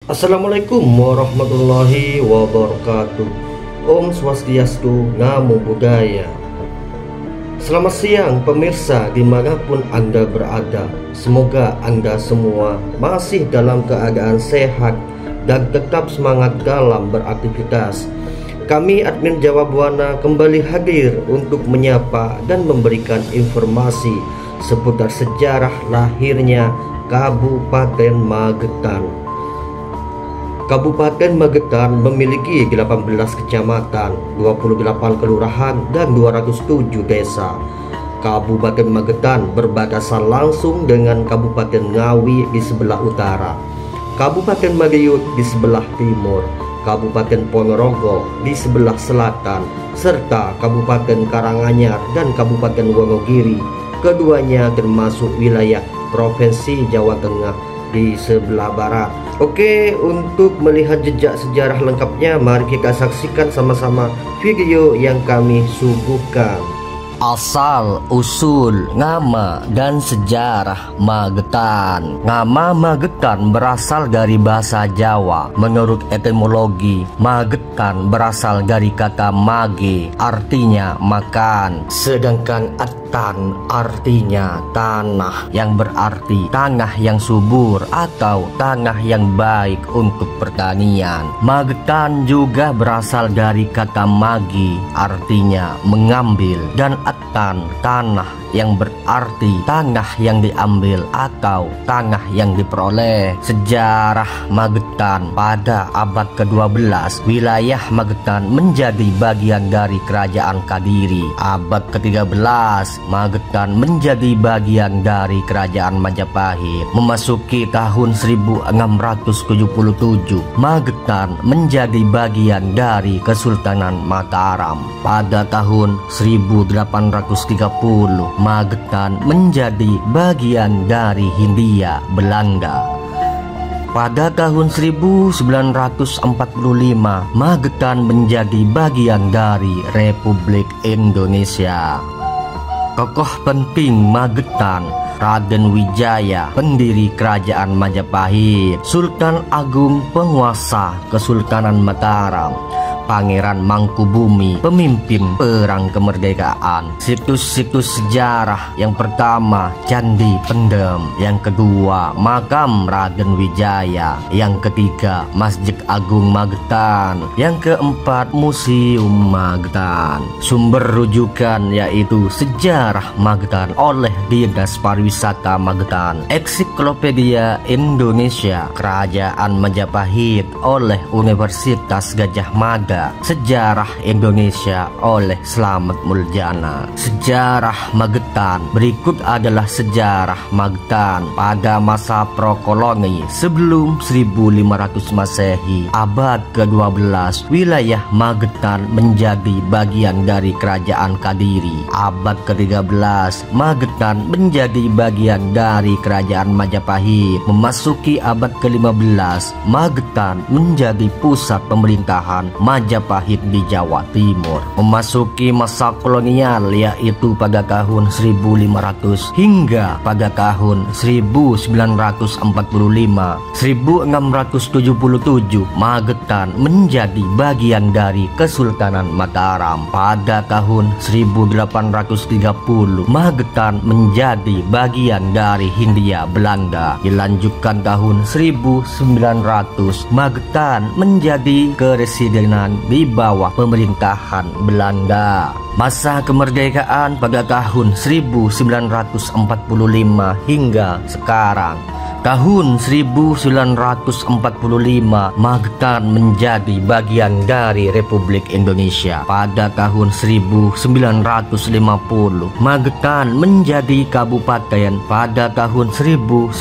Assalamualaikum warahmatullahi wabarakatuh. Om Swastiastu, Namo Buddhaya. Selamat siang pemirsa dimanapun Anda berada. Semoga Anda semua masih dalam keadaan sehat dan tetap semangat dalam beraktivitas. Kami admin Jawa Buana kembali hadir untuk menyapa dan memberikan informasi seputar sejarah lahirnya Kabupaten Magetan. Kabupaten Magetan memiliki 18 kecamatan, 28 kelurahan, dan 207 desa. Kabupaten Magetan berbatasan langsung dengan Kabupaten Ngawi di sebelah utara, Kabupaten Madiun di sebelah timur, Kabupaten Ponorogo di sebelah selatan, serta Kabupaten Karanganyar dan Kabupaten Wonogiri. Keduanya termasuk wilayah Provinsi Jawa Tengah di sebelah barat. Oke, untuk melihat jejak sejarah lengkapnya, mari kita saksikan sama-sama video yang kami suguhkan. Asal usul nama dan sejarah Magetan. Nama Magetan berasal dari bahasa Jawa. Menurut etimologi, Magetan berasal dari kata mage, artinya makan. Sedangkan Atan artinya tanah, yang berarti tanah yang subur atau tanah yang baik untuk pertanian. Magetan juga berasal dari kata magi, artinya mengambil, dan Atan tanah, yang berarti tanah yang diambil atau tanah yang diperoleh. Sejarah Magetan: pada abad ke-12 wilayah Magetan menjadi bagian dari Kerajaan Kadiri. Abad ke-13 Magetan menjadi bagian dari Kerajaan Majapahit. Memasuki tahun 1677 Magetan menjadi bagian dari Kesultanan Mataram. Pada tahun 1830 Magetan menjadi bagian dari Hindia Belanda. Pada tahun 1945 Magetan menjadi bagian dari Republik Indonesia. Tokoh penting Magetan: Raden Wijaya, pendiri Kerajaan Majapahit; Sultan Agung, penguasa Kesultanan Mataram; Pangeran Mangkubumi, pemimpin perang kemerdekaan. Situs-situs sejarah: yang pertama Candi Pendem, yang kedua makam Raden Wijaya, yang ketiga Masjid Agung Magetan, yang keempat Museum Magetan. Sumber rujukan yaitu Sejarah Magetan oleh Dinas Pariwisata Magetan, Ensiklopedia Indonesia, Kerajaan Majapahit oleh Universitas Gadjah Mada, Sejarah Indonesia oleh Slamet Muljana. Sejarah Magetan: berikut adalah sejarah Magetan pada masa prakoloni sebelum 1500 Masehi. Abad ke-12 wilayah Magetan menjadi bagian dari Kerajaan Kadiri. Abad ke-13 Magetan menjadi bagian dari Kerajaan Majapahit. Memasuki abad ke-15 Magetan menjadi pusat pemerintahan Majapahit di Jawa Timur. Memasuki masa kolonial yaitu pada tahun 1500 hingga pada tahun 1945. 1677 Magetan menjadi bagian dari Kesultanan Mataram. Pada tahun 1830 Magetan menjadi bagian dari Hindia Belanda. Dilanjutkan tahun 1900 Magetan menjadi keresidenan di bawah pemerintahan Belanda. Masa kemerdekaan pada tahun 1945 hingga sekarang. Tahun 1945 Magetan menjadi bagian dari Republik Indonesia. Pada tahun 1950 Magetan menjadi kabupaten. Pada tahun 1999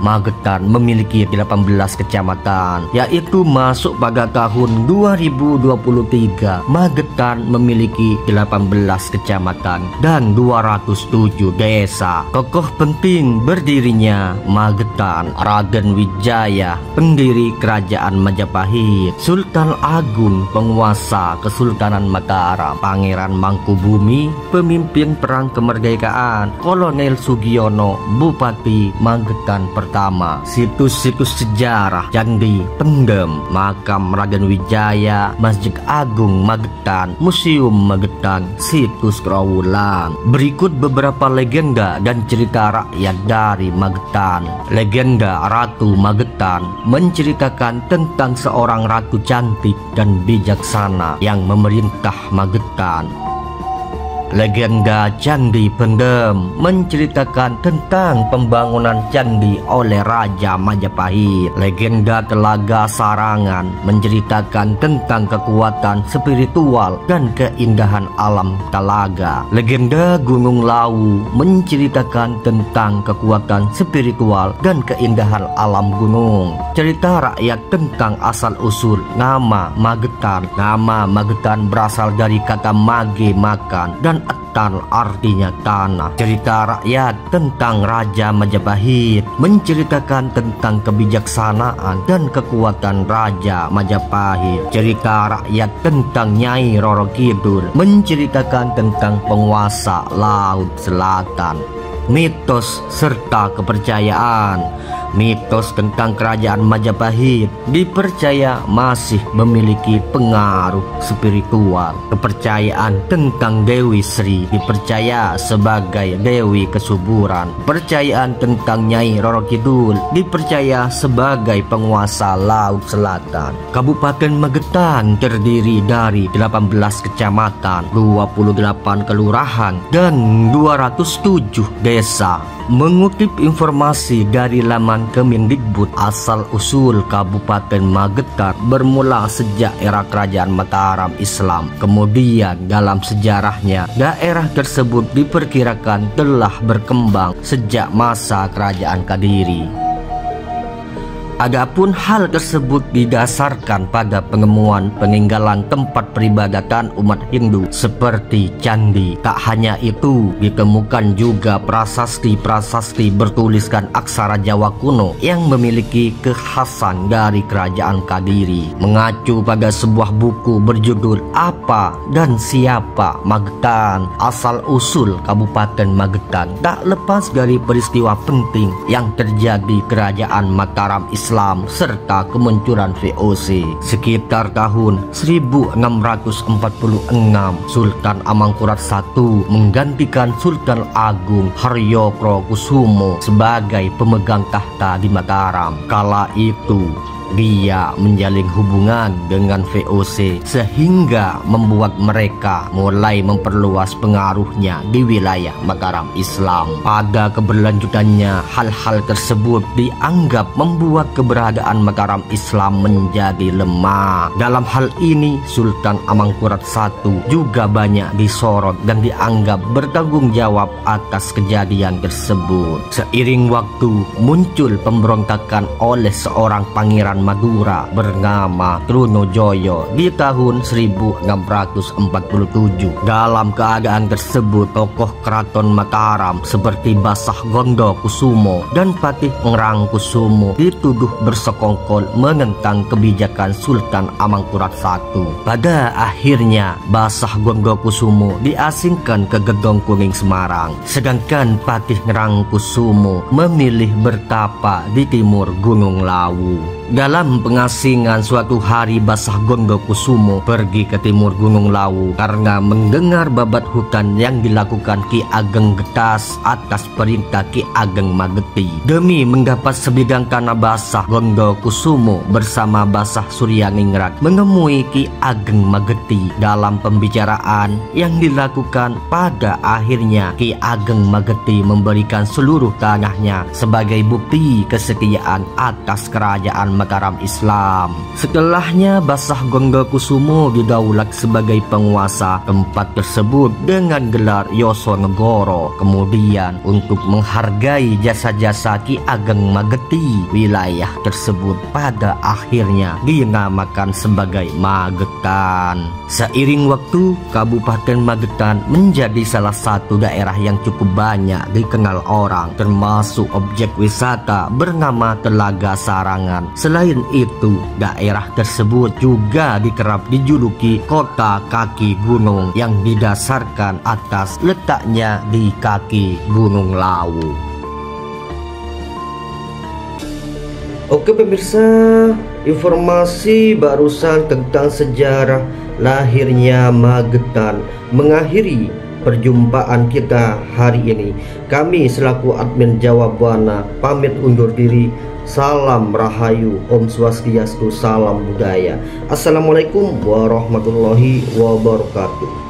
Magetan memiliki 18 kecamatan, yaitu masuk pada tahun 2023 Magetan memiliki 18 kecamatan dan 207 desa. Tokoh penting berdirinya Magetan. Raden Wijaya, pendiri kerajaan Majapahit. Sultan Agung, penguasa Kesultanan Mataram. Pangeran Mangkubumi, pemimpin perang kemerdekaan. Kolonel Sugiono, Bupati Magetan pertama. Situs-situs sejarah: Candi Pendem, Makam Raden Wijaya, Masjid Agung Magetan, Museum Magetan, situs Trawulan. Berikut beberapa legenda dan cerita rakyat dari Magetan. Legenda Ratu Magetan menceritakan tentang seorang ratu cantik dan bijaksana yang memerintah Magetan. Legenda Candi Pendem menceritakan tentang pembangunan candi oleh Raja Majapahit. Legenda Telaga Sarangan menceritakan tentang kekuatan spiritual dan keindahan alam telaga. Legenda Gunung Lawu menceritakan tentang kekuatan spiritual dan keindahan alam gunung. Cerita rakyat tentang asal-usul nama Magetan. Nama Magetan berasal dari kata mage, makan, dan etan artinya tanah. Cerita rakyat tentang Raja Majapahit menceritakan tentang kebijaksanaan dan kekuatan Raja Majapahit. Cerita rakyat tentang Nyai Roro Kidul menceritakan tentang penguasa Laut Selatan. Mitos serta kepercayaan. Mitos tentang kerajaan Majapahit dipercaya masih memiliki pengaruh spiritual. Kepercayaan tentang Dewi Sri dipercaya sebagai Dewi Kesuburan. Kepercayaan tentang Nyai Roro Kidul dipercaya sebagai penguasa Laut Selatan. Kabupaten Magetan terdiri dari 18 kecamatan, 28 kelurahan, dan 207 desa. Mengutip informasi dari laman Kemendikbud, asal-usul Kabupaten Magetan bermula sejak era Kerajaan Mataram Islam. Kemudian dalam sejarahnya, daerah tersebut diperkirakan telah berkembang sejak masa Kerajaan Kadiri. Adapun hal tersebut didasarkan pada penemuan peninggalan tempat peribadatan umat Hindu seperti candi. Tak hanya itu, ditemukan juga prasasti-prasasti bertuliskan aksara Jawa kuno yang memiliki kekhasan dari Kerajaan Kadiri. Mengacu pada sebuah buku berjudul Apa dan Siapa Magetan, asal-usul Kabupaten Magetan tak lepas dari peristiwa penting yang terjadi Kerajaan Mataram Islam serta kemunculan VOC. Sekitar tahun 1646, Sultan Amangkurat I menggantikan Sultan Agung Haryokrokusumo sebagai pemegang tahta di Mataram. Kala itu dia menjalin hubungan dengan VOC sehingga membuat mereka mulai memperluas pengaruhnya di wilayah Mataram Islam. Pada keberlanjutannya, hal-hal tersebut dianggap membuat keberadaan Mataram Islam menjadi lemah. Dalam hal ini, Sultan Amangkurat I juga banyak disorot dan dianggap bertanggung jawab atas kejadian tersebut. Seiring waktu, muncul pemberontakan oleh seorang pangeran Madura bernama Trunojoyo di tahun 1647. Dalam keadaan tersebut, tokoh keraton Mataram seperti Basah Gondo Kusumo dan Patih Ngerangkusumo dituduh bersekongkol menentang kebijakan Sultan Amangkurat I. Pada akhirnya, Basah Gondo Kusumo diasingkan ke Gedong Kuning Semarang, sedangkan Patih Ngerangkusumo memilih bertapa di timur Gunung Lawu. Dalam pengasingan suatu hari, Basah Gondo Kusumo pergi ke timur Gunung Lawu karena mendengar babat hutan yang dilakukan Ki Ageng Getas atas perintah Ki Ageng Mageti. Demi mendapat sebidang tanah, Basah Gondo Kusumo bersama Basah Suryaningrat menemui Ki Ageng Mageti. Dalam pembicaraan yang dilakukan, pada akhirnya Ki Ageng Mageti memberikan seluruh tanahnya sebagai bukti kesetiaan atas kerajaan Mataram Mataram Islam. Setelahnya Basah Ganggakusumo didaulat sebagai penguasa tempat tersebut dengan gelar Yosonegoro. Kemudian untuk menghargai jasa-jasa Ki Ageng Mageti, wilayah tersebut pada akhirnya dinamakan sebagai Magetan. Seiring waktu, Kabupaten Magetan menjadi salah satu daerah yang cukup banyak dikenal orang, termasuk objek wisata bernama Telaga Sarangan. Selain itu, daerah tersebut juga dikerap dijuluki kota kaki gunung yang didasarkan atas letaknya di kaki Gunung Lawu. Oke pemirsa, informasi barusan tentang sejarah lahirnya Magetan mengakhiri perjumpaan kita hari ini. Kami selaku admin Jawa Buana pamit undur diri. Salam Rahayu, Om Swastiastu, salam budaya. Assalamualaikum warahmatullahi wabarakatuh.